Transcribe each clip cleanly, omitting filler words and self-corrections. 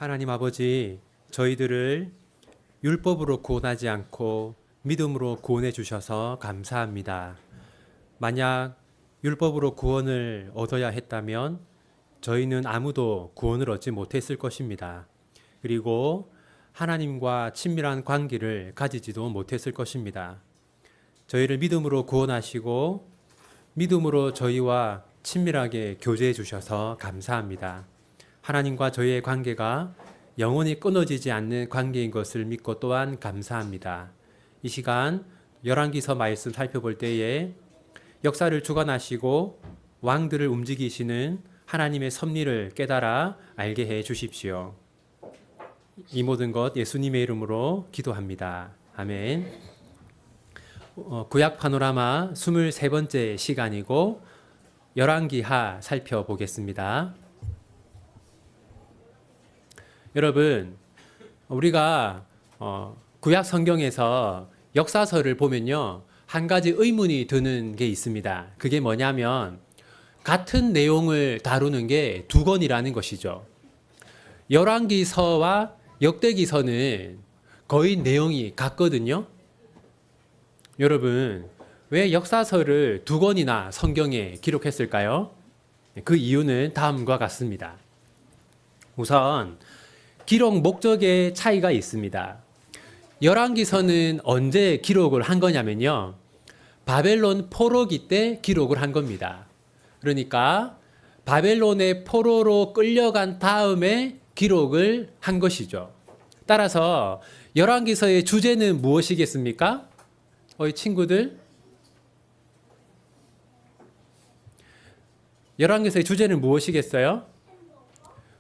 하나님 아버지, 저희들을 율법으로 구원하지 않고 믿음으로 구원해 주셔서 감사합니다. 만약 율법으로 구원을 얻어야 했다면 저희는 아무도 구원을 얻지 못했을 것입니다. 그리고 하나님과 친밀한 관계를 가지지도 못했을 것입니다. 저희를 믿음으로 구원하시고 믿음으로 저희와 친밀하게 교제해 주셔서 감사합니다. 하나님과 저희의 관계가 영원히 끊어지지 않는 관계인 것을 믿고 또한 감사합니다. 이 시간 열왕기서 말씀 살펴볼 때에 역사를 주관하시고 왕들을 움직이시는 하나님의 섭리를 깨달아 알게 해 주십시오. 이 모든 것 예수님의 이름으로 기도합니다. 아멘. 구약 파노라마 23번째 시간이고 열왕기하 살펴보겠습니다. 여러분, 우리가 구약 성경에서 역사서를 보면요, 한 가지 의문이 드는 게 있습니다. 그게 뭐냐면 같은 내용을 다루는 게 두 권이라는 것이죠. 열왕기서와 역대기서는 거의 내용이 같거든요. 여러분, 왜 역사서를 두 권이나 성경에 기록했을까요? 그 이유는 다음과 같습니다. 우선 기록 목적의 차이가 있습니다. 열왕기서는 언제 기록을 한 거냐면요, 바벨론 포로기 때 기록을 한 겁니다. 그러니까 바벨론의 포로로 끌려간 다음에 기록을 한 것이죠. 따라서 열왕기서의 주제는 무엇이겠습니까? 친구들, 열왕기서의 주제는 무엇이겠어요?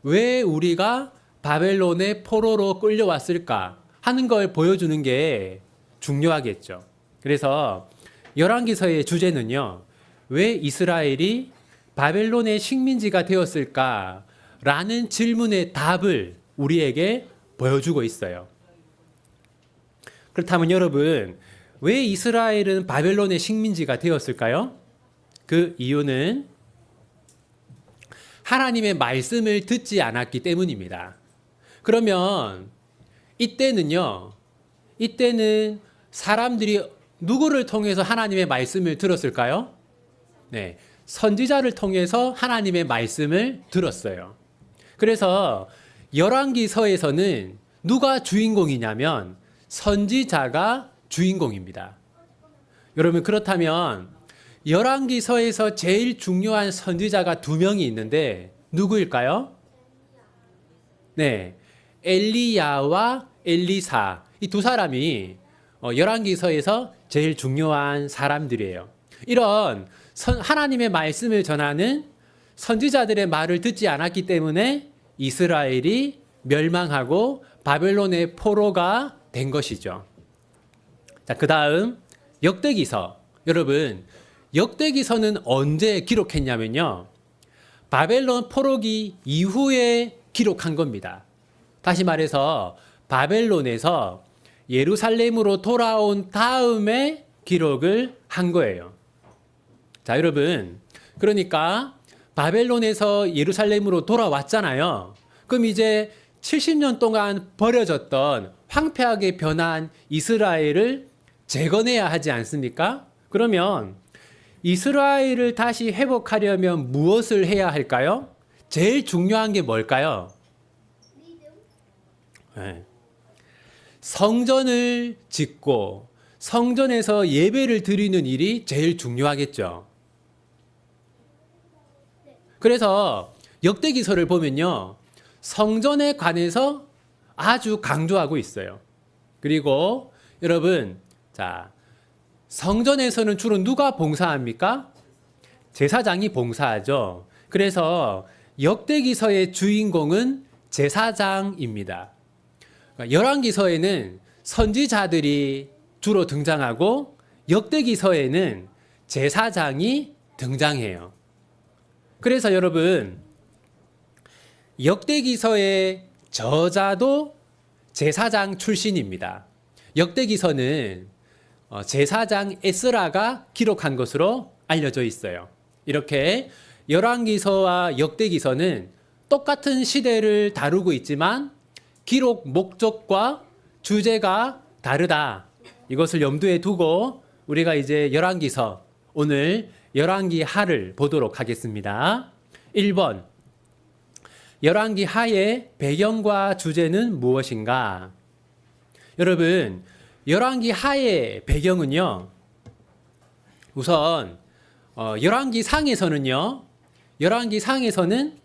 왜 우리가 바벨론의 포로로 끌려왔을까 하는 걸 보여주는 게 중요하겠죠. 그래서 열왕기서의 주제는요, 왜 이스라엘이 바벨론의 식민지가 되었을까 라는 질문의 답을 우리에게 보여주고 있어요. 그렇다면 여러분, 왜 이스라엘은 바벨론의 식민지가 되었을까요? 그 이유는 하나님의 말씀을 듣지 않았기 때문입니다. 그러면 이때는 사람들이 누구를 통해서 하나님의 말씀을 들었을까요? 네, 선지자를 통해서 하나님의 말씀을 들었어요. 그래서 열왕기서에서는 누가 주인공이냐면 선지자가 주인공입니다. 여러분, 그렇다면 열왕기서에서 제일 중요한 선지자가 두 명이 있는데 누구일까요? 네, 엘리야와 엘리사, 이 두 사람이 열왕기서에서 제일 중요한 사람들이에요. 이런 하나님의 말씀을 전하는 선지자들의 말을 듣지 않았기 때문에 이스라엘이 멸망하고 바벨론의 포로가 된 것이죠. 자, 그 다음 역대기서. 여러분, 역대기서는 언제 기록했냐면요, 바벨론 포로기 이후에 기록한 겁니다. 다시 말해서 바벨론에서 예루살렘으로 돌아온 다음에 기록을 한 거예요. 자, 여러분, 그러니까 바벨론에서 예루살렘으로 돌아왔잖아요. 그럼 이제 70년 동안 버려졌던 황폐하게 변한 이스라엘을 재건해야 하지 않습니까? 그러면 이스라엘을 다시 회복하려면 무엇을 해야 할까요? 제일 중요한 게 뭘까요? 네. 성전을 짓고 성전에서 예배를 드리는 일이 제일 중요하겠죠. 그래서 역대기서를 보면요, 성전에 관해서 아주 강조하고 있어요. 그리고 여러분, 자, 성전에서는 주로 누가 봉사합니까? 제사장이 봉사하죠. 그래서 역대기서의 주인공은 제사장입니다. 열왕기서에는 선지자들이 주로 등장하고 역대기서에는 제사장이 등장해요. 그래서 여러분, 역대기서의 저자도 제사장 출신입니다. 역대기서는 제사장 에스라가 기록한 것으로 알려져 있어요. 이렇게 열왕기서와 역대기서는 똑같은 시대를 다루고 있지만 기록 목적과 주제가 다르다. 이것을 염두에 두고 우리가 이제 열왕기서 오늘 열왕기 하를 보도록 하겠습니다. 1번 열왕기 하의 배경과 주제는 무엇인가? 여러분 열왕기 하의 배경은요. 우선 열왕기 상에서는요. 열왕기 상에서는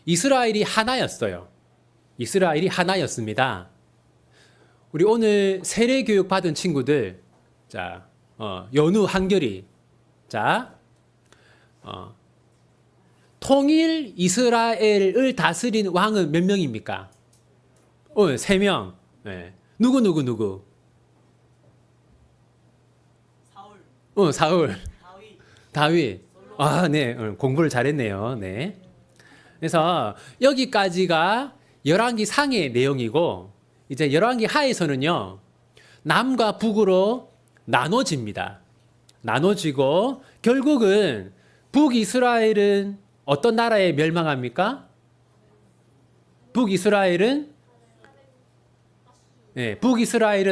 이스라엘이 하나였어요. 이스라엘이 하나였습니다. 우리 오늘 세례 교육 받은 친구들, 자, 연우 한결이, 자, 통일 이스라엘을 다스린 왕은 몇 명입니까? 3명. 네. 누구? 사울. 다윗. 아, 네. 공부를 잘했네요. 네. 그래서 여기까지가 열왕기 상의 내용이고 이제 열왕기 하에서는요. 남과 북으로 나눠집니다. 나눠지고 결국은 북이스라엘은 어떤 나라에 멸망합니까? 북이스라엘은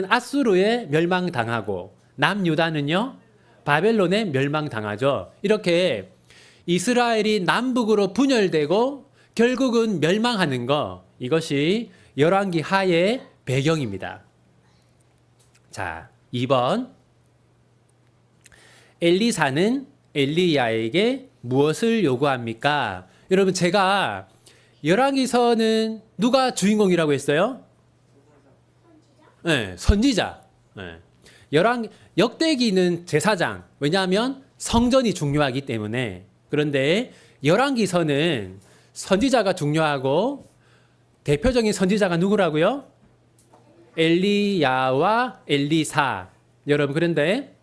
아수르에 멸망당하고 남유다는요. 바벨론에 멸망당하죠. 이렇게 이스라엘이 남북으로 분열되고 결국은 멸망하는 거, 이것이 열왕기 하의 배경입니다. 자, 2번 엘리사는 엘리야에게 무엇을 요구합니까? 여러분 제가 열왕기서는 누가 주인공이라고 했어요? 네, 선지자. 네. 역대기는 제사장. 왜냐하면 성전이 중요하기 때문에. 그런데 열왕기서는 선지자가 중요하고 대표적인 선지자가 누구라고요? 엘리야와 엘리사. 여러분 그런데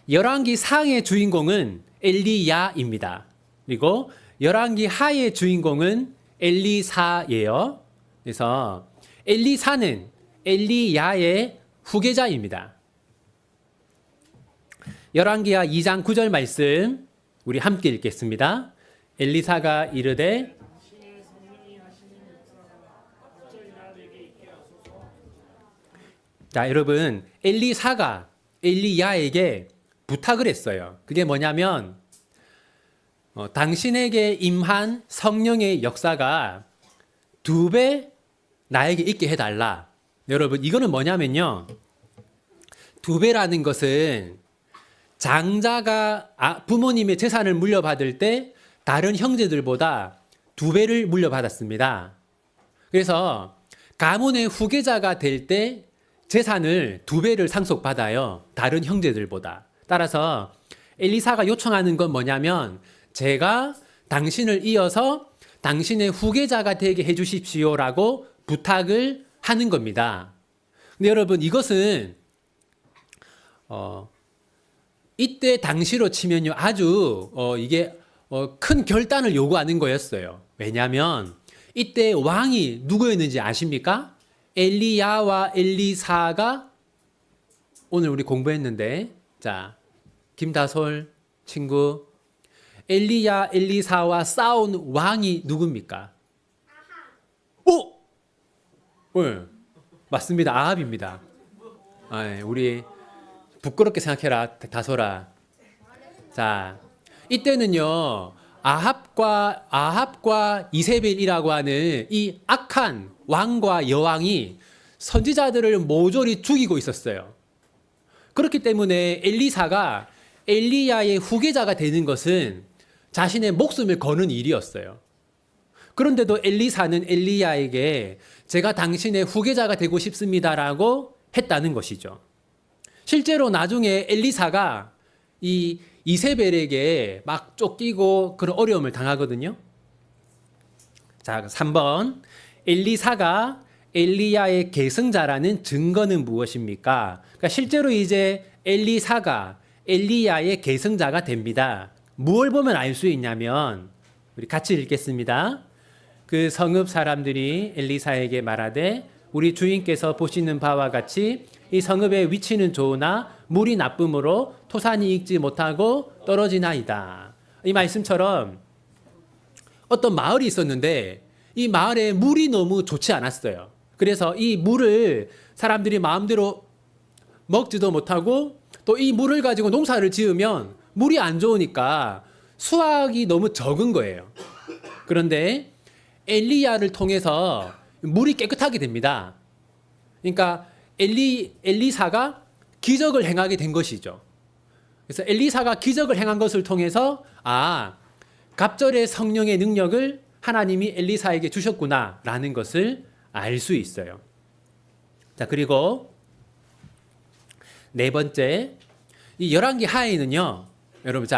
열왕기 상의 주인공은 엘리야입니다. 그리고 열왕기 하의 주인공은 엘리사예요. 그래서 엘리사는 엘리야의 후계자입니다. 열왕기하 2장 9절 말씀 우리 함께 읽겠습니다. 엘리사가 이르되 자, 여러분 엘리사가 엘리야에게 부탁을 했어요. 그게 뭐냐면 당신에게 임한 성령의 역사가 2배 나에게 있게 해달라. 여러분 이거는 뭐냐면요. 2배라는 것은 장자가 부모님의 재산을 물려받을 때 다른 형제들보다 2배를 물려받았습니다. 그래서 가문의 후계자가 될 때 재산을 2배를 상속받아요. 다른 형제들보다. 따라서 엘리사가 요청하는 건 뭐냐면 제가 당신을 이어서 당신의 후계자가 되게 해주십시오라고 부탁을 하는 겁니다. 근데 여러분 이것은 이때 당시로 치면요 아주 이게 큰 결단을 요구하는 거였어요. 왜냐하면 이때 왕이 누구였는지 아십니까? 엘리야와 엘리사가 오늘 우리 공부했는데 자 김다솔 친구 엘리야 엘리사와 싸운 왕이 누굽니까? 오! 네, 맞습니다. 아합입니다. 우리 부끄럽게 생각해라 다솔아. 자 이때는요 아합과 이세벨이라고 하는 이 악한 왕과 여왕이 선지자들을 모조리 죽이고 있었어요. 그렇기 때문에 엘리사가 엘리야의 후계자가 되는 것은 자신의 목숨을 거는 일이었어요. 그런데도 엘리사는 엘리야에게 제가 당신의 후계자가 되고 싶습니다라고 했다는 것이죠. 실제로 나중에 엘리사가 이 이세벨에게 막 쫓기고 그런 어려움을 당하거든요. 자, 3번. 엘리사가 엘리야의 계승자라는 증거는 무엇입니까? 그러니까 실제로 이제 엘리사가 엘리야의 계승자가 됩니다. 무엇을 보면 알 수 있냐면 우리 같이 읽겠습니다. 그 성읍 사람들이 엘리사에게 말하되 우리 주인께서 보시는 바와 같이 이 성읍의 위치는 좋으나 물이 나쁨으로 토산이 익지 못하고 떨어지나이다. 이 말씀처럼 어떤 마을이 있었는데 이 마을에 물이 너무 좋지 않았어요. 그래서 이 물을 사람들이 마음대로 먹지도 못하고 또 이 물을 가지고 농사를 지으면 물이 안 좋으니까 수확이 너무 적은 거예요. 그런데 엘리야를 통해서 물이 깨끗하게 됩니다. 그러니까 엘리사가 기적을 행하게 된 것이죠. 그래서 엘리사가 기적을 행한 것을 통해서 갑절의 성령의 능력을 하나님이 엘리사에게 주셨구나라는 것을 알 수 있어요. 자, 그리고 네 번째, 이 열왕기 하에는요, 여러분,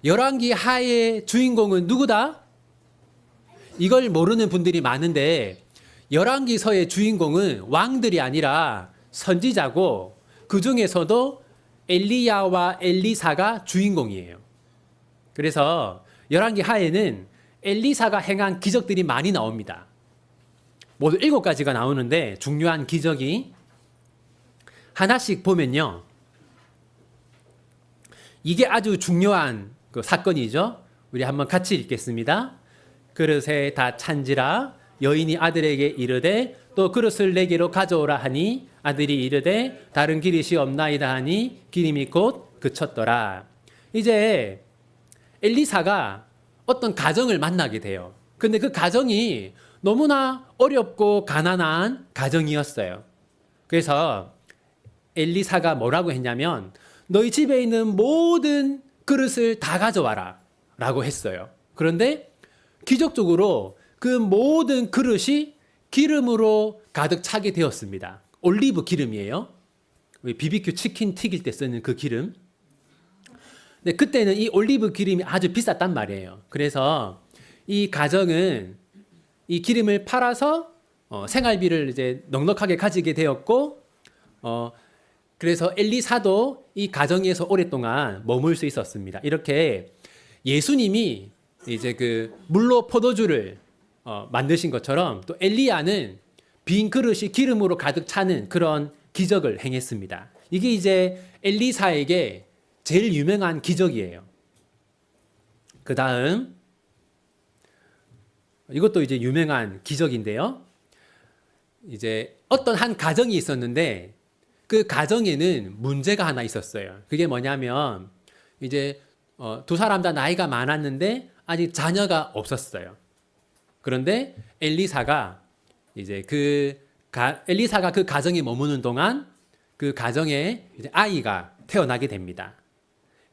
열왕기 하의 주인공은 누구다? 이걸 모르는 분들이 많은데, 열왕기서의 주인공은 왕들이 아니라 선지자고, 그 중에서도 엘리야와 엘리사가 주인공이에요. 그래서 열왕기 하에는 엘리사가 행한 기적들이 많이 나옵니다. 모두 7가지가 나오는데 중요한 기적이 하나씩 보면요. 이게 아주 중요한 그 사건이죠. 우리 한번 같이 읽겠습니다. 그릇에 다 찬지라 여인이 아들에게 이르되 또 그릇을 내게로 가져오라 하니 아들이 이르되 다른 기릇이 없나이다 하니 기름이 곧 그쳤더라. 이제 엘리사가 어떤 가정을 만나게 돼요. 근데 그 가정이 너무나 어렵고 가난한 가정이었어요. 그래서 엘리사가 뭐라고 했냐면 너희 집에 있는 모든 그릇을 다 가져와라 라고 했어요. 그런데 기적적으로 그 모든 그릇이 기름으로 가득 차게 되었습니다. 올리브 기름이에요. BBQ 치킨 튀길 때 쓰는 그 기름. 근데 그때는 이 올리브 기름이 아주 비쌌단 말이에요. 그래서 이 가정은 이 기름을 팔아서 생활비를 이제 넉넉하게 가지게 되었고, 그래서 엘리사도 이 가정에서 오랫동안 머물 수 있었습니다. 이렇게 예수님이 이제 그 물로 포도주를 만드신 것처럼 또 엘리야는 빈 그릇이 기름으로 가득 차는 그런 기적을 행했습니다. 이게 이제 엘리사에게 제일 유명한 기적이에요. 그 다음 이것도 이제 유명한 기적인데요. 이제 어떤 한 가정이 있었는데 그 가정에는 문제가 하나 있었어요. 그게 뭐냐면 이제 두 사람 다 나이가 많았는데 아직 자녀가 없었어요. 그런데 엘리사가 그 가정에 머무는 동안 그 가정에 이제 아이가 태어나게 됩니다.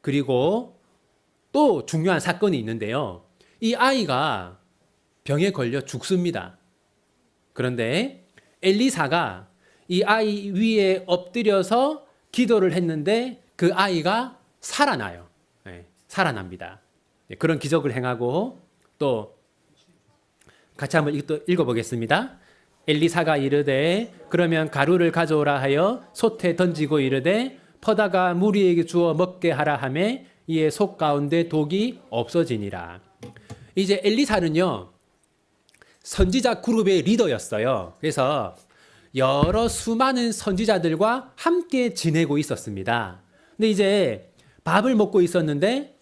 그리고 또 중요한 사건이 있는데요. 이 아이가 병에 걸려 죽습니다. 그런데 엘리사가 이 아이 위에 엎드려서 기도를 했는데 그 아이가 살아나요. 살아납니다. 그런 기적을 행하고 또 같이 한번 읽어보겠습니다. 엘리사가 이르되 그러면 가루를 가져오라 하여 솥에 던지고 이르되 퍼다가 무리에게 주어 먹게 하라 하매 이에 속 가운데 독이 없어지니라. 이제 엘리사는요 선지자 그룹의 리더였어요. 그래서 여러 수많은 선지자들과 함께 지내고 있었습니다. 근데 이제 밥을 먹고 있었는데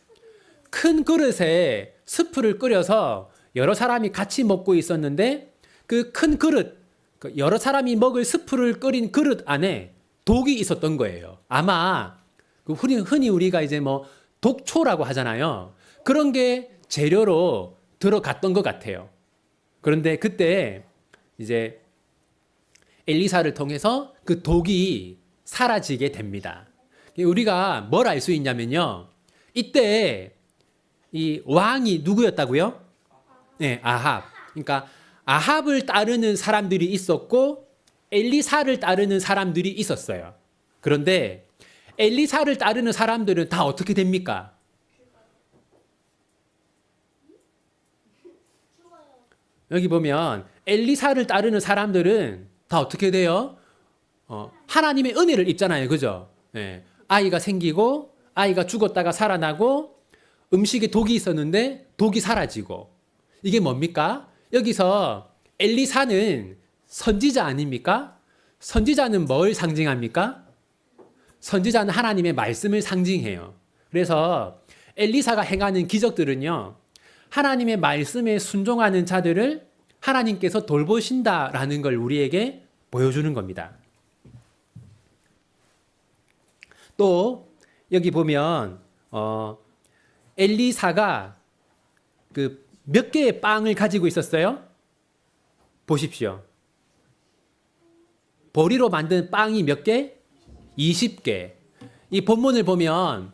큰 그릇에 스프를 끓여서 여러 사람이 같이 먹고 있었는데 그 큰 그릇, 여러 사람이 먹을 스프를 끓인 그릇 안에 독이 있었던 거예요. 아마 흔히 우리가 이제 뭐 독초라고 하잖아요. 그런 게 재료로 들어갔던 것 같아요. 그런데 그때 이제 엘리사를 통해서 그 독이 사라지게 됩니다. 우리가 뭘 알 수 있냐면요. 이때 이 왕이 누구였다고요? 네, 아합. 그러니까 아합을 따르는 사람들이 있었고 엘리사를 따르는 사람들이 있었어요. 그런데 엘리사를 따르는 사람들은 다 어떻게 됩니까? 여기 보면 엘리사를 따르는 사람들은 다 어떻게 돼요? 하나님의 은혜를 입잖아요. 그죠? 네. 아이가 생기고 아이가 죽었다가 살아나고 음식에 독이 있었는데 독이 사라지고 이게 뭡니까? 여기서 엘리사는 선지자 아닙니까? 선지자는 뭘 상징합니까? 선지자는 하나님의 말씀을 상징해요. 그래서 엘리사가 행하는 기적들은요. 하나님의 말씀에 순종하는 자들을 하나님께서 돌보신다라는 걸 우리에게 보여주는 겁니다. 또 여기 보면 엘리사가 그 몇 개의 빵을 가지고 있었어요? 보십시오. 보리로 만든 빵이 몇 개? 20개. 이 본문을 보면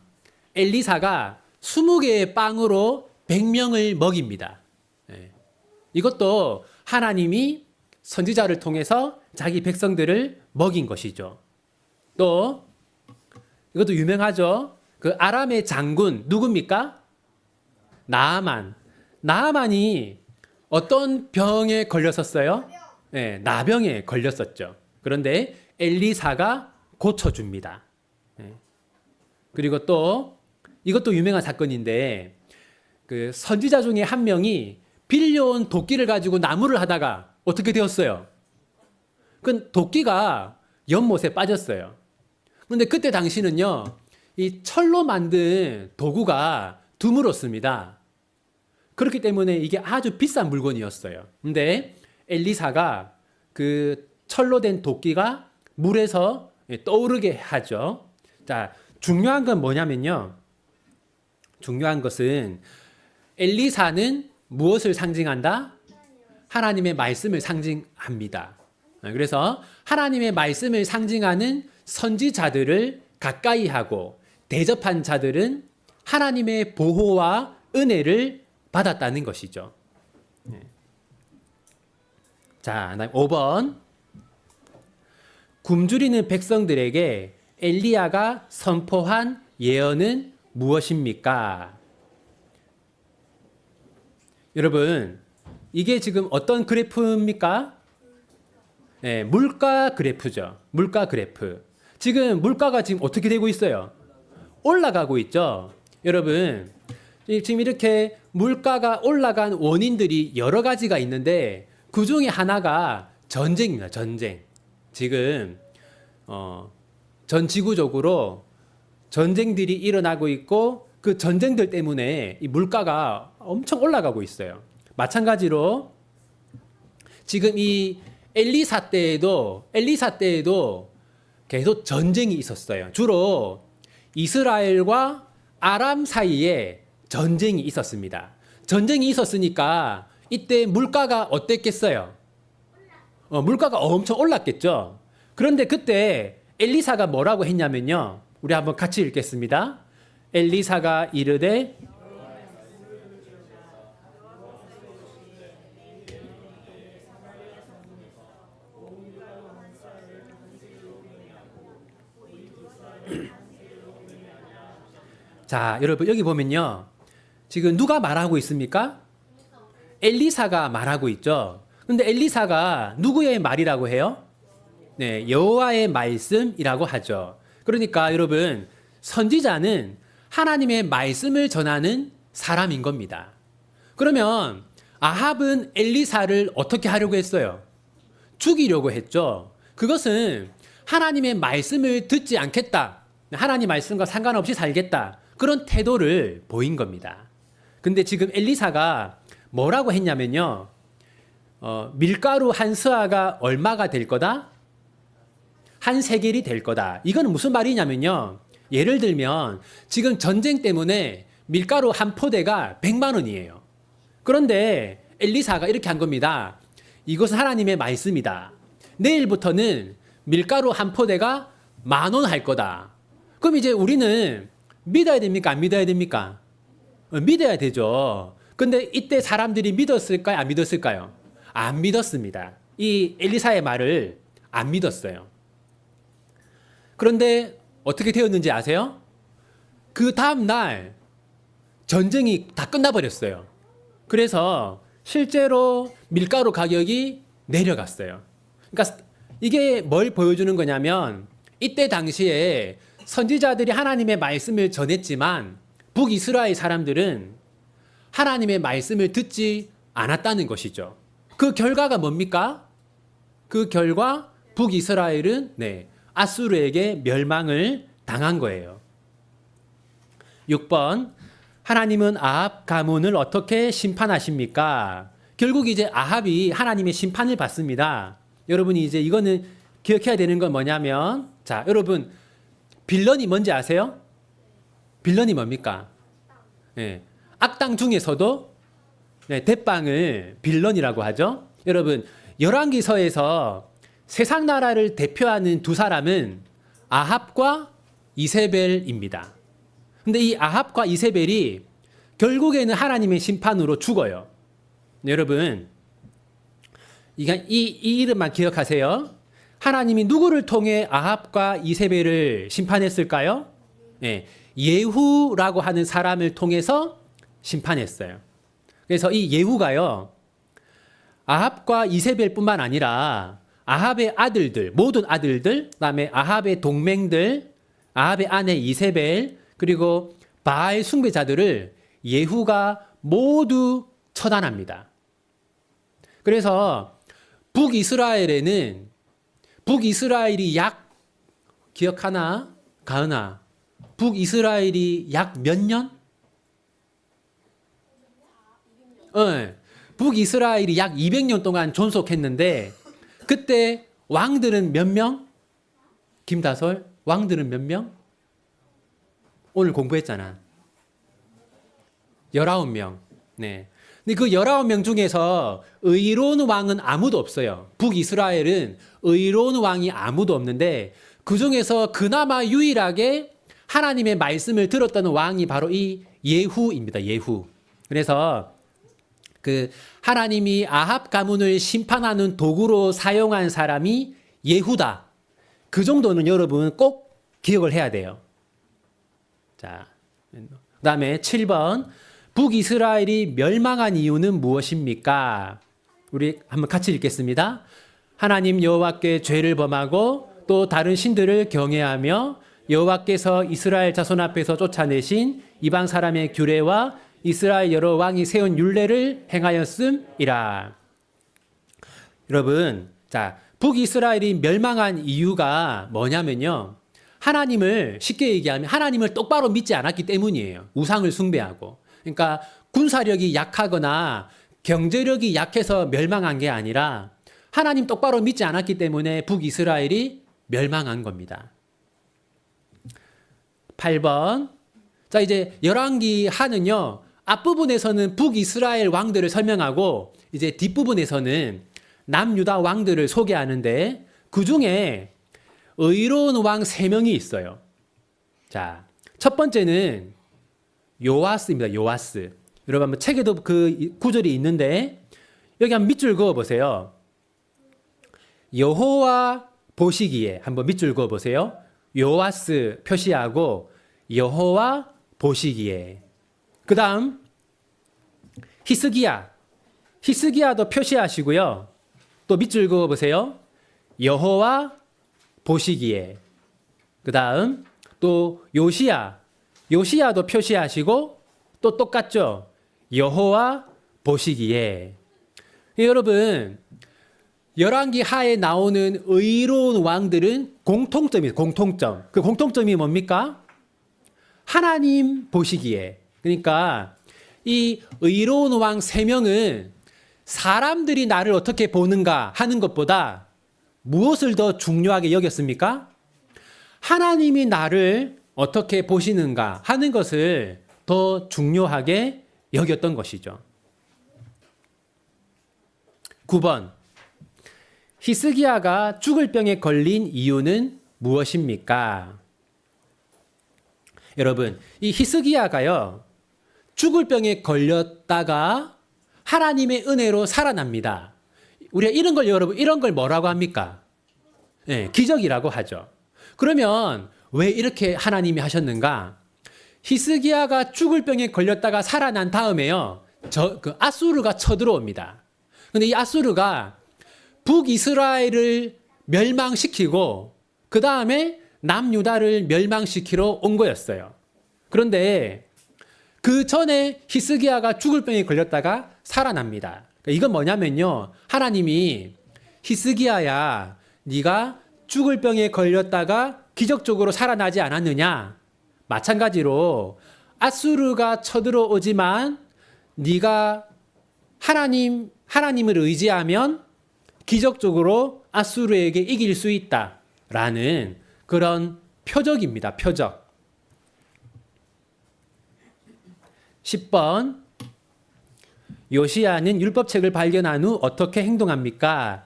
엘리사가 20개의 빵으로 100명을 먹입니다. 이것도 하나님이 선지자를 통해서 자기 백성들을 먹인 것이죠. 또 이것도 유명하죠. 그 아람의 장군 누굽니까? 나아만이 어떤 병에 걸렸었어요? 네, 나병에 걸렸었죠. 그런데 엘리사가 고쳐줍니다. 그리고 또 이것도 유명한 사건인데 그 선지자 중에 한 명이 빌려온 도끼를 가지고 나무를 하다가 어떻게 되었어요? 그 도끼가 연못에 빠졌어요. 그런데 그때 당시는요, 이 철로 만든 도구가 드물었습니다. 그렇기 때문에 이게 아주 비싼 물건이었어요. 근데 엘리사가 그 철로 된 도끼가 물에서 떠오르게 하죠. 자, 중요한 건 뭐냐면요. 중요한 것은 엘리사는 무엇을 상징한다? 하나님의 말씀을 상징합니다. 그래서 하나님의 말씀을 상징하는 선지자들을 가까이 하고 대접한 자들은 하나님의 보호와 은혜를 받았다는 것이죠. 자, 5번. 굶주리는 백성들에게 엘리야가 선포한 예언은 무엇입니까? 여러분, 이게 지금 어떤 그래프입니까? 네, 물가 그래프죠. 물가 그래프. 지금 물가가 지금 어떻게 되고 있어요? 올라가고 있죠. 여러분, 지금 이렇게 물가가 올라간 원인들이 여러 가지가 있는데 그 중에 하나가 전쟁입니다. 전쟁. 지금 전 지구적으로 전쟁들이 일어나고 있고 그 전쟁들 때문에 이 물가가 엄청 올라가고 있어요. 마찬가지로 지금 이 엘리사 때에도 계속 전쟁이 있었어요. 주로 이스라엘과 아람 사이에 전쟁이 있었습니다. 전쟁이 있었으니까 이때 물가가 어땠겠어요? 물가가 엄청 올랐겠죠. 그런데 그때 엘리사가 뭐라고 했냐면요. 우리 한번 같이 읽겠습니다. 엘리사가 이르되 자, 여러분 여기 보면요. 지금 누가 말하고 있습니까? 엘리사가 말하고 있죠. 근데 엘리사가 누구의 말이라고 해요? 네, 여호와의 말씀이라고 하죠. 그러니까 여러분, 선지자는 하나님의 말씀을 전하는 사람인 겁니다. 그러면 아합은 엘리사를 어떻게 하려고 했어요? 죽이려고 했죠. 그것은 하나님의 말씀을 듣지 않겠다. 하나님 말씀과 상관없이 살겠다. 그런 태도를 보인 겁니다. 근데 지금 엘리사가 뭐라고 했냐면요. 밀가루 한 스아가 얼마가 될 거다? 한 세겔이 될 거다. 이거는 무슨 말이냐면요. 예를 들면 지금 전쟁 때문에 밀가루 한 포대가 100만 원이에요. 그런데 엘리사가 이렇게 한 겁니다. 이것은 하나님의 말씀이다. 내일부터는 밀가루 한 포대가 10,000원 할 거다. 그럼 이제 우리는 믿어야 됩니까? 안 믿어야 됩니까? 믿어야 되죠. 근데 이때 사람들이 믿었을까요? 안 믿었을까요? 안 믿었습니다. 이 엘리사의 말을 안 믿었어요. 그런데 어떻게 되었는지 아세요? 그 다음 날 전쟁이 다 끝나버렸어요. 그래서 실제로 밀가루 가격이 내려갔어요. 그러니까 이게 뭘 보여주는 거냐면 이때 당시에 선지자들이 하나님의 말씀을 전했지만 북이스라엘 사람들은 하나님의 말씀을 듣지 않았다는 것이죠. 그 결과가 뭡니까? 그 결과 북이스라엘은 아수르에게 멸망을 당한 거예요. 6번. 하나님은 아합 가문을 어떻게 심판하십니까? 결국 이제 아합이 하나님의 심판을 받습니다. 여러분이 이제 이거는 기억해야 되는 건 뭐냐면, 자, 여러분, 빌런이 뭔지 아세요? 빌런이 뭡니까? 네, 악당 중에서도 네, 대빵을 빌런이라고 하죠. 여러분, 열왕기서에서 세상 나라를 대표하는 두 사람은 아합과 이세벨입니다. 근데 이 아합과 이세벨이 결국에는 하나님의 심판으로 죽어요. 네, 여러분, 이 이름만 기억하세요. 하나님이 누구를 통해 아합과 이세벨을 심판했을까요? 네, 예후라고 하는 사람을 통해서 심판했어요. 그래서 이 예후가요, 아합과 이세벨뿐만 아니라 아합의 아들들, 모든 아들들, 그다음에 아합의 동맹들, 아합의 아내 이세벨, 그리고 바알 숭배자들을 예후가 모두 처단합니다. 그래서 북이스라엘이 기억하나? 가은아, 북이스라엘이 약 몇 년? 북이스라엘이 약 200년 동안 존속했는데 그때 왕들은 몇 명? 김다솔, 왕들은 몇 명? 오늘 공부했잖아. 19명. 네. 근데 그 19명 중에서 의로운 왕은 아무도 없어요. 북이스라엘은 의로운 왕이 아무도 없는데 그 중에서 그나마 유일하게 하나님의 말씀을 들었던 왕이 바로 이 예후입니다. 예후. 그래서 그 하나님이 아합 가문을 심판하는 도구로 사용한 사람이 예후다. 그 정도는 여러분 꼭 기억을 해야 돼요. 자, 그다음에 7번. 북이스라엘이 멸망한 이유는 무엇입니까? 우리 한번 같이 읽겠습니다. 하나님 여호와께 죄를 범하고 또 다른 신들을 경외하며 여호와께서 이스라엘 자손 앞에서 쫓아내신 이방 사람의 규례와 이스라엘 여러 왕이 세운 율례를 행하였음이라. 여러분, 자, 북이스라엘이 멸망한 이유가 뭐냐면요. 하나님을 쉽게 얘기하면 하나님을 똑바로 믿지 않았기 때문이에요. 우상을 숭배하고. 그러니까 군사력이 약하거나 경제력이 약해서 멸망한 게 아니라 하나님 똑바로 믿지 않았기 때문에 북이스라엘이 멸망한 겁니다. 8번. 자, 이제 열왕기 하는요. 앞부분에서는 북이스라엘 왕들을 설명하고 이제 뒷부분에서는 남유다 왕들을 소개하는데 그중에 의로운 왕 3명이 있어요. 자, 첫 번째는 요아스입니다. 요아스. 여러분 한번 책에도 그 구절이 있는데 여기 한번 밑줄 그어 보세요. 여호와 보시기에 한번 밑줄 그어 보세요. 요아스 표시하고 여호와 보시기에. 그다음 히스기야도 표시하시고요. 또 밑줄 그어 보세요. 여호와 보시기에. 그다음 또 요시야도 표시하시고 또 똑같죠. 여호와 보시기에. 여러분, 열왕기 하에 나오는 의로운 왕들은 공통점이에요. 공통점. 그 공통점이 뭡니까? 하나님 보시기에. 그러니까 이 의로운 왕 3명은 사람들이 나를 어떻게 보는가 하는 것보다 무엇을 더 중요하게 여겼습니까? 하나님이 나를 어떻게 보시는가 하는 것을 더 중요하게 여겼던 것이죠. 9번. 히스기야가 죽을 병에 걸린 이유는 무엇입니까? 여러분, 이 히스기야가요, 죽을 병에 걸렸다가 하나님의 은혜로 살아납니다. 우리가 이런 걸 뭐라고 합니까? 네, 기적이라고 하죠. 그러면 왜 이렇게 하나님이 하셨는가? 히스기야가 죽을 병에 걸렸다가 살아난 다음에요, 아수르가 쳐들어옵니다. 근데 이 아수르가 북이스라엘을 멸망시키고 그 다음에 남유다를 멸망시키러 온 거였어요. 그런데 그 전에 히스기야가 죽을 병에 걸렸다가 살아납니다. 이건 뭐냐면요, 하나님이 히스기야야, 네가 죽을 병에 걸렸다가 기적적으로 살아나지 않았느냐? 마찬가지로 아수르가 쳐들어오지만 네가 하나님을 의지하면 기적적으로 아수르에게 이길 수 있다라는 그런 표적입니다. 표적. 10번. 요시야는 율법책을 발견한 후 어떻게 행동합니까?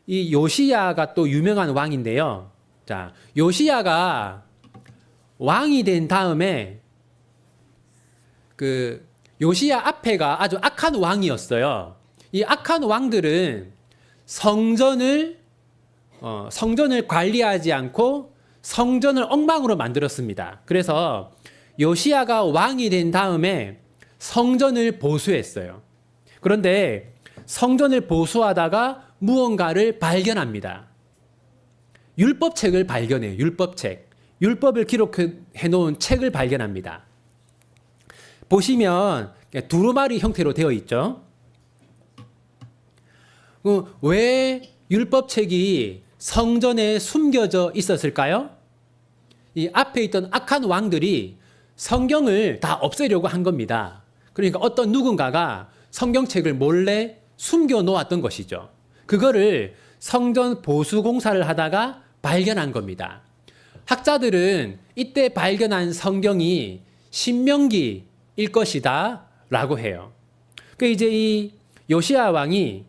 이 요시야가 또 유명한 왕인데요. 자, 요시야가 왕이 된 다음에 그 요시야 앞에가 아주 악한 왕이었어요. 이 악한 왕들은 성전을 관리하지 않고 성전을 엉망으로 만들었습니다. 그래서 요시야가 왕이 된 다음에 성전을 보수했어요. 그런데 성전을 보수하다가 무언가를 발견합니다. 율법책을 발견해요. 율법책. 율법을 기록해 놓은 책을 발견합니다. 보시면 두루마리 형태로 되어 있죠. 왜 율법책이 성전에 숨겨져 있었을까요? 이 앞에 있던 악한 왕들이 성경을 다 없애려고 한 겁니다. 그러니까 어떤 누군가가 성경책을 몰래 숨겨 놓았던 것이죠. 그거를 성전 보수 공사를 하다가 발견한 겁니다. 학자들은 이때 발견한 성경이 신명기일 것이다 라고 해요. 그 이제 이 요시야 왕이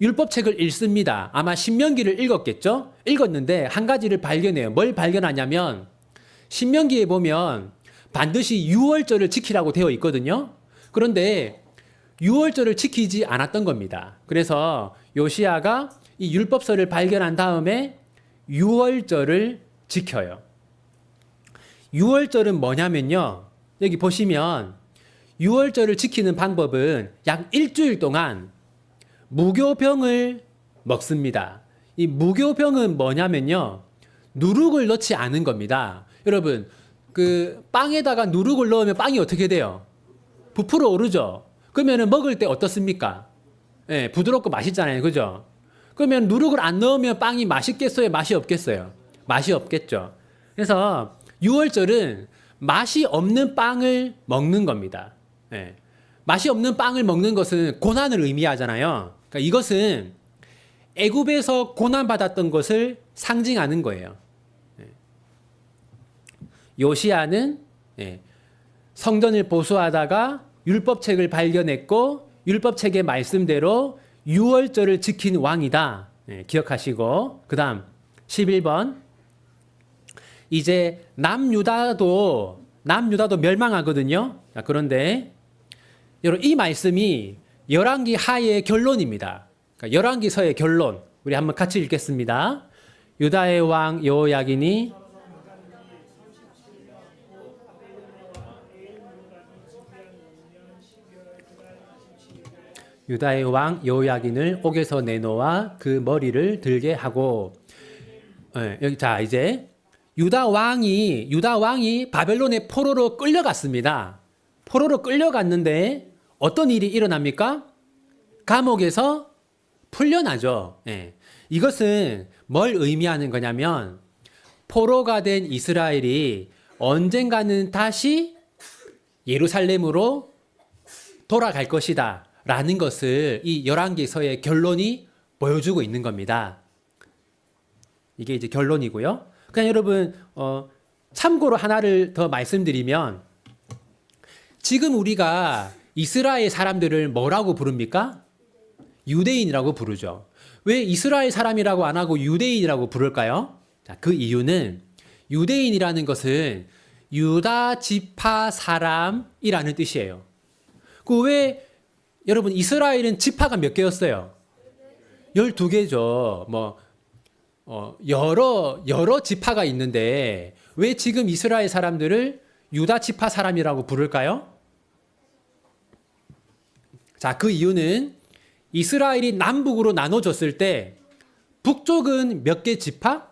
율법책을 읽습니다. 아마 신명기를 읽었겠죠? 읽었는데 한 가지를 발견해요. 뭘 발견하냐면 신명기에 보면 반드시 유월절을 지키라고 되어 있거든요. 그런데 유월절을 지키지 않았던 겁니다. 그래서 요시야가 이 율법서를 발견한 다음에 유월절을 지켜요. 유월절은 뭐냐면요. 여기 보시면 유월절을 지키는 방법은 약 일주일 동안 무교병을 먹습니다. 이 무교병은 뭐냐면요. 누룩을 넣지 않은 겁니다. 여러분, 그 빵에다가 누룩을 넣으면 빵이 어떻게 돼요? 부풀어 오르죠. 그러면 먹을 때 어떻습니까? 예, 부드럽고 맛있잖아요. 그죠? 그러면 누룩을 안 넣으면 빵이 맛있겠어요? 맛이 없겠어요? 맛이 없겠죠. 그래서 유월절은 맛이 없는 빵을 먹는 겁니다. 예. 맛이 없는 빵을 먹는 것은 고난을 의미하잖아요. 그러니까 이것은 애굽에서 고난받았던 것을 상징하는 거예요. 예. 요시야는 성전을 보수하다가 율법책을 발견했고 율법책의 말씀대로 유월절을 지킨 왕이다. 기억하시고 그 다음 11번. 이제 남유다도 멸망하거든요. 그런데 여러분 이 말씀이 열왕기 하의 결론입니다. 그러니까 열왕기서의 결론 우리 한번 같이 읽겠습니다. 유다의 왕 여호야긴이 유다의 왕 여호야긴을 옥에서 내놓아 그 머리를 들게 하고 여기 자 이제 유다 왕이 바벨론의 포로로 끌려갔습니다. 포로로 끌려갔는데 어떤 일이 일어납니까? 감옥에서 풀려나죠. 이것은 뭘 의미하는 거냐면 포로가 된 이스라엘이 언젠가는 다시 예루살렘으로 돌아갈 것이다 라는 것을 이 열왕기서의 결론이 보여주고 있는 겁니다. 이게 이제 결론이고요. 그냥 여러분 참고로 하나를 더 말씀드리면 지금 우리가 이스라엘 사람들을 뭐라고 부릅니까? 유대인이라고 부르죠. 왜 이스라엘 사람이라고 안 하고 유대인이라고 부를까요? 자, 그 이유는 유대인이라는 것은 유다 지파 사람이라는 뜻이에요. 그 왜 여러분 이스라엘은 지파가 몇 개였어요? 12개죠. 여러 지파가 있는데 왜 지금 이스라엘 사람들을 유다 지파 사람이라고 부를까요? 자, 그 이유는 이스라엘이 남북으로 나눠졌을 때 북쪽은 몇 개 지파?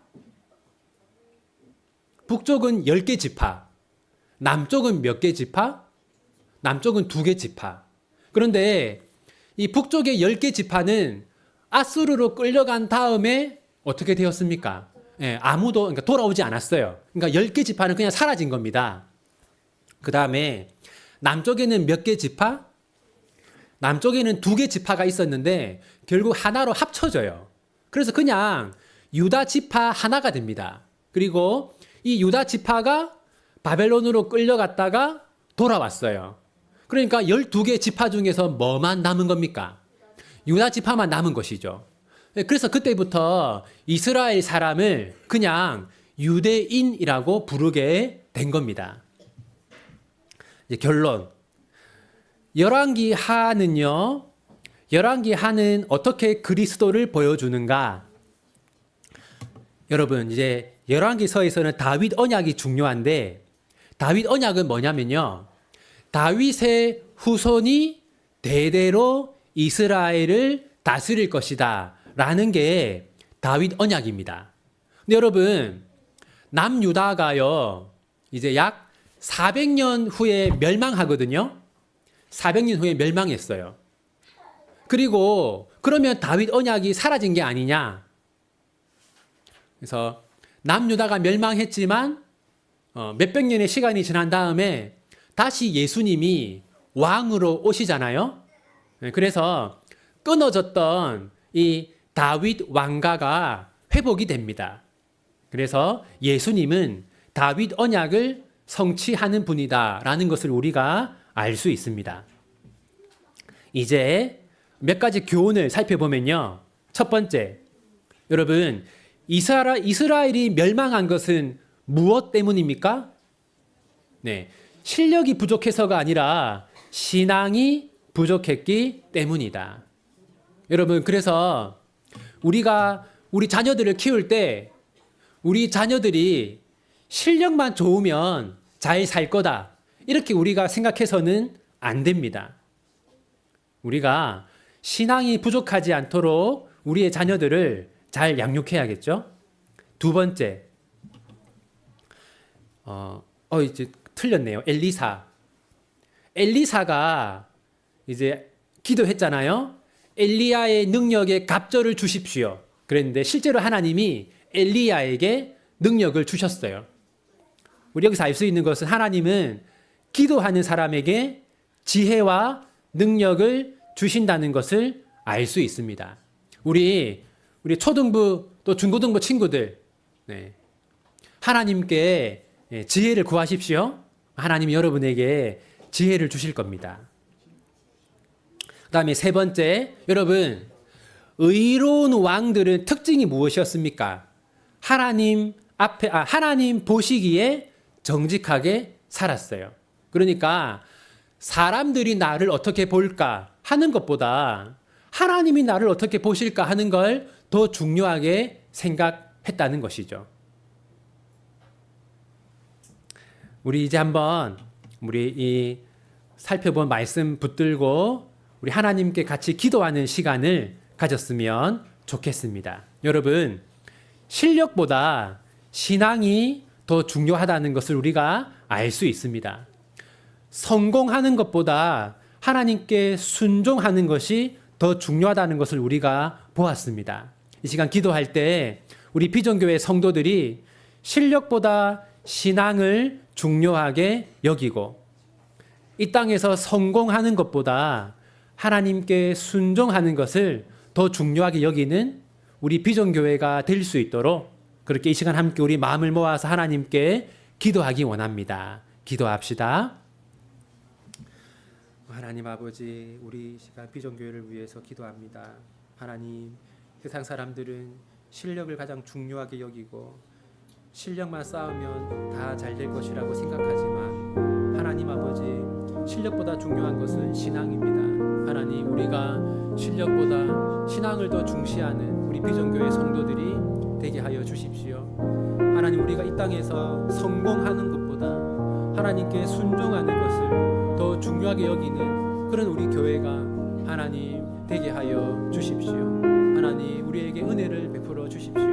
북쪽은 10개 지파. 남쪽은 몇 개 지파? 남쪽은 2개 지파. 그런데 이 북쪽의 10개 지파는 아수르로 끌려간 다음에 어떻게 되었습니까? 아무도 그러니까 돌아오지 않았어요. 그러니까 10개 지파는 그냥 사라진 겁니다. 그 다음에 남쪽에는 몇 개 지파? 남쪽에는 2개 지파가 있었는데 결국 하나로 합쳐져요. 그래서 그냥 유다 지파 하나가 됩니다. 그리고 이 유다 지파가 바벨론으로 끌려갔다가 돌아왔어요. 그러니까 12개 지파 중에서 뭐만 남은 겁니까? 유다 지파만 남은 것이죠. 그래서 그때부터 이스라엘 사람을 그냥 유대인이라고 부르게 된 겁니다. 이제 결론. 열왕기 하는요. 열왕기 하는 어떻게 그리스도를 보여주는가? 여러분, 이제 열왕기서에서는 다윗 언약이 중요한데 다윗 언약은 뭐냐면요. 다윗의 후손이 대대로 이스라엘을 다스릴 것이다 라는 게 다윗 언약입니다. 근데 여러분, 남유다가요 이제 약 400년 후에 멸망하거든요. 400년 후에 멸망했어요. 그리고 그러면 다윗 언약이 사라진 게 아니냐? 그래서 남유다가 멸망했지만 몇백 년의 시간이 지난 다음에 다시 예수님이 왕으로 오시잖아요. 그래서 끊어졌던 이 다윗 왕가가 회복이 됩니다. 그래서 예수님은 다윗 언약을 성취하는 분이다라는 것을 우리가 알 수 있습니다. 이제 몇 가지 교훈을 살펴보면요. 첫 번째, 여러분, 이스라엘이 멸망한 것은 무엇 때문입니까? 네, 실력이 부족해서가 아니라 신앙이 부족했기 때문이다. 여러분, 그래서 우리가 우리 자녀들을 키울 때 우리 자녀들이 실력만 좋으면 잘 살 거다. 이렇게 우리가 생각해서는 안 됩니다. 우리가 신앙이 부족하지 않도록 우리의 자녀들을 잘 양육해야겠죠? 두 번째, 이제 틀렸네요. 엘리사가 이제 기도했잖아요. 엘리야의 능력에 갑절을 주십시오. 그랬는데 실제로 하나님이 엘리야에게 능력을 주셨어요. 우리 여기서 알 수 있는 것은 하나님은 기도하는 사람에게 지혜와 능력을 주신다는 것을 알 수 있습니다. 우리 초등부 또 중고등부 친구들, 하나님께 지혜를 구하십시오. 하나님이 여러분에게 지혜를 주실 겁니다. 그 다음에 세 번째, 여러분, 의로운 왕들은 특징이 무엇이었습니까? 하나님 보시기에 정직하게 살았어요. 그러니까 사람들이 나를 어떻게 볼까 하는 것보다 하나님이 나를 어떻게 보실까 하는 걸 더 중요하게 생각했다는 것이죠. 우리 이제 한번 우리 살펴본 말씀 붙들고 우리 하나님께 같이 기도하는 시간을 가졌으면 좋겠습니다. 여러분, 실력보다 신앙이 더 중요하다는 것을 우리가 알 수 있습니다. 성공하는 것보다 하나님께 순종하는 것이 더 중요하다는 것을 우리가 보았습니다. 이 시간 기도할 때 우리 비전교회 성도들이 실력보다 신앙을 중요하게 여기고 이 땅에서 성공하는 것보다 하나님께 순종하는 것을 더 중요하게 여기는 우리 비전교회가 될 수 있도록 그렇게 이 시간 함께 우리 마음을 모아서 하나님께 기도하기 원합니다. 기도합시다. 하나님 아버지, 우리 시간 비전교회를 위해서 기도합니다. 하나님, 세상 사람들은 실력을 가장 중요하게 여기고 실력만 쌓으면 다 잘 될 것이라고 생각하지만 하나님 아버지, 실력보다 중요한 것은 신앙입니다. 하나님, 우리가 실력보다 신앙을 더 중시하는 우리 비전교회 성도들이 되게 하여 주십시오. 하나님, 우리가 이 땅에서 성공하는 것보다 하나님께 순종하는 것을 더 중요하게 여기는 그런 우리 교회가 하나님 되게 하여 주십시오. 하나님, 우리에게 은혜를 베풀어 주십시오.